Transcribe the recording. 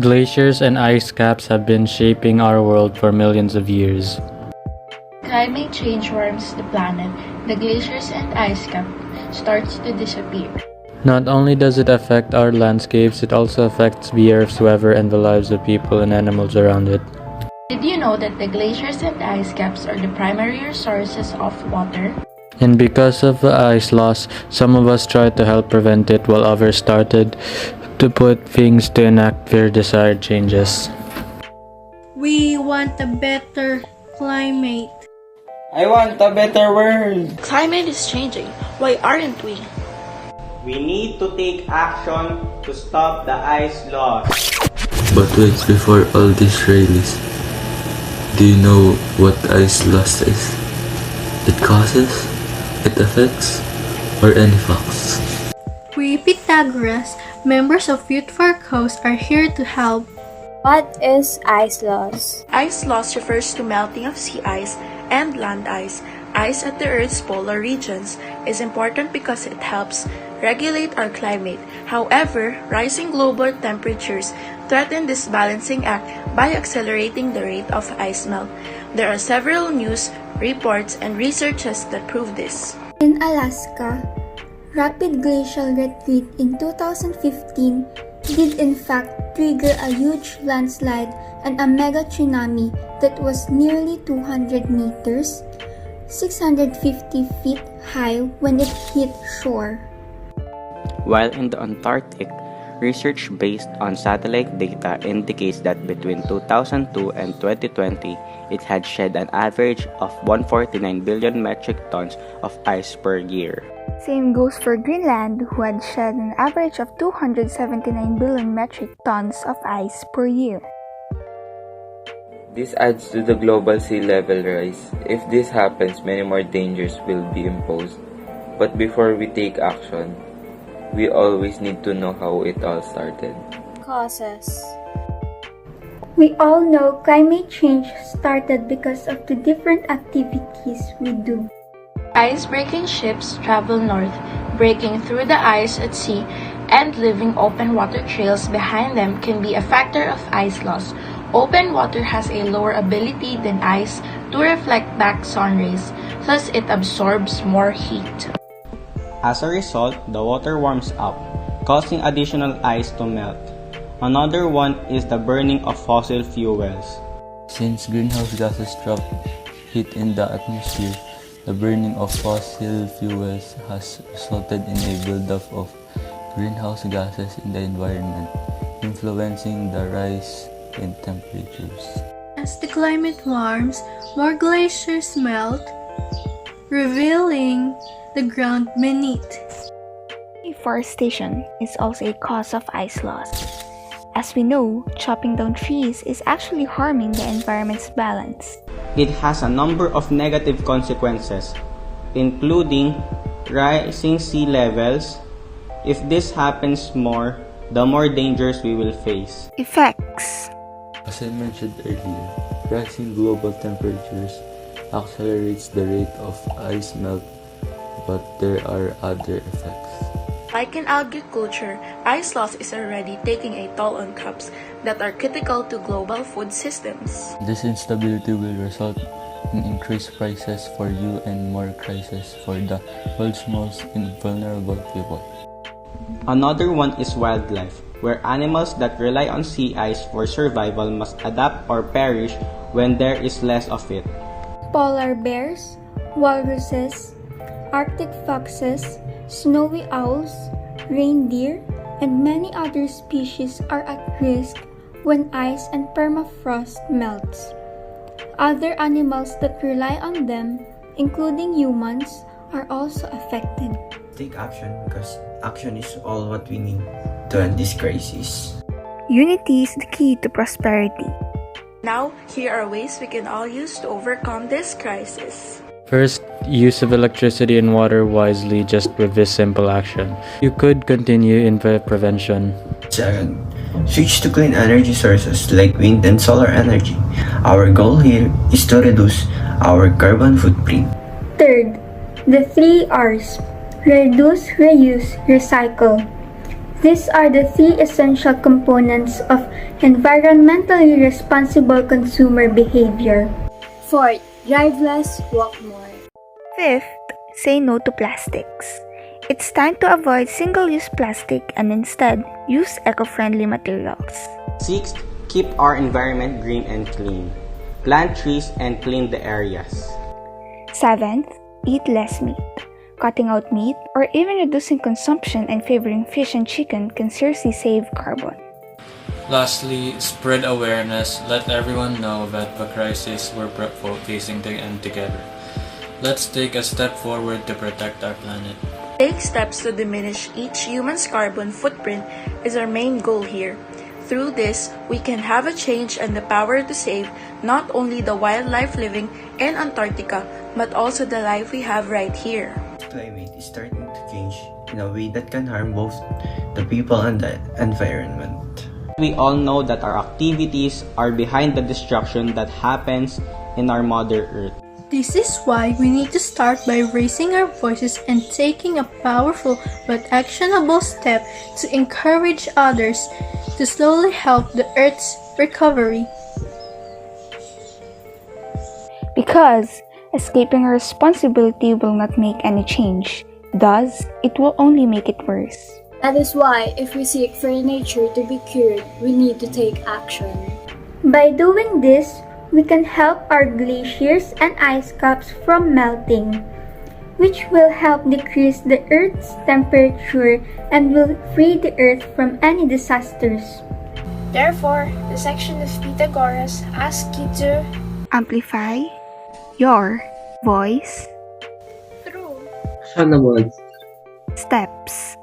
Glaciers and ice caps have been shaping our world for millions of years. Climate change warms the planet. The glaciers and ice cap starts to disappear. Not only does it affect our landscapes, it also affects the Earth's weather and the lives of people and animals around it. Did you know that the glaciers and ice caps are the primary sources of water? And because of the ice loss, some of us tried to help prevent it while others started to put things to enact their desired changes. We want a better climate. I want a better world. Climate is changing. Why aren't we? We need to take action to stop the ice loss. But wait, before all this release, do you know what ice loss is? It causes, it affects, or any facts? We Pythagoras, members of Youth for Coast, are here to help. What is ice loss? Ice loss refers to melting of sea ice and land ice. Ice at the Earth's polar regions is important because it helps regulate our climate. However, rising global temperatures threaten this balancing act by accelerating the rate of ice melt. There are several news, reports, and researches that prove this. In Alaska, rapid glacial retreat in 2015 did in fact trigger a huge landslide and a mega tsunami that was nearly 200 meters, 650 feet high when it hit shore. While in the Antarctic, research based on satellite data indicates that between 2002 and 2020, it had shed an average of 149 billion metric tons of ice per year. Same goes for Greenland, who had shed an average of 279 billion metric tons of ice per year. This adds to the global sea level rise. If this happens, many more dangers will be imposed. But before we take action, we always need to know how it all started. Causes. We all know climate change started because of the different activities we do. Ice-breaking ships travel north, breaking through the ice at sea, and leaving open water trails behind them can be a factor of ice loss. Open water has a lower ability than ice to reflect back sun rays, thus it absorbs more heat. As a result, the water warms up, causing additional ice to melt. Another one is the burning of fossil fuels. Since greenhouse gases trap heat in the atmosphere, the burning of fossil fuels has resulted in a buildup of greenhouse gases in the environment, influencing the rise in temperatures. As the climate warms, more glaciers melt, revealing the ground beneath. Deforestation is also a cause of ice loss. As we know, chopping down trees is actually harming the environment's balance. It has a number of negative consequences, including rising sea levels. If this happens more, the more dangers we will face. Effects. As I mentioned earlier, rising global temperatures accelerates the rate of ice melt, but there are other effects. Like in agriculture, ice loss is already taking a toll on crops that are critical to global food systems. This instability will result in increased prices for you and more crises for the world's most vulnerable people. Another one is wildlife, where animals that rely on sea ice for survival must adapt or perish when there is less of it. Polar bears, walruses, Arctic foxes, snowy owls, reindeer, and many other species are at risk when ice and permafrost melts. Other animals that rely on them, including humans, are also affected. Take action because action is all what we need to end this crisis. Unity is the key to prosperity. Now, here are ways we can all use to overcome this crisis. First, use of electricity and water wisely just with this simple action. You could continue in the prevention. Second, switch to clean energy sources like wind and solar energy. Our goal here is to reduce our carbon footprint. Third, the 3 R's. Reduce, reuse, recycle. These are the three essential components of environmentally responsible consumer behavior. Fourth, drive less, walk more. Fifth, say no to plastics. It's time to avoid single-use plastic and instead use eco-friendly materials. Sixth, keep our environment green and clean. Plant trees and clean the areas. Seventh, eat less meat. Cutting out meat or even reducing consumption and favoring fish and chicken can seriously save carbon. Lastly, spread awareness. Let everyone know that the crisis we're facing to end together. Let's take a step forward to protect our planet. Take steps to diminish each human's carbon footprint is our main goal here. Through this, we can have a change and the power to save not only the wildlife living in Antarctica, but also the life we have right here. Climate is starting to change in a way that can harm both the people and the environment. We all know that our activities are behind the destruction that happens in our Mother Earth. This is why we need to start by raising our voices and taking a powerful but actionable step to encourage others to slowly help the Earth's recovery. Because escaping our responsibility will not make any change. Thus, it will only make it worse. That is why, if we seek for nature to be cured, we need to take action. By doing this, we can help our glaciers and ice caps from melting, which will help decrease the Earth's temperature and will free the Earth from any disasters. Therefore, the section of Pythagoras asks you to amplify your voice through steps.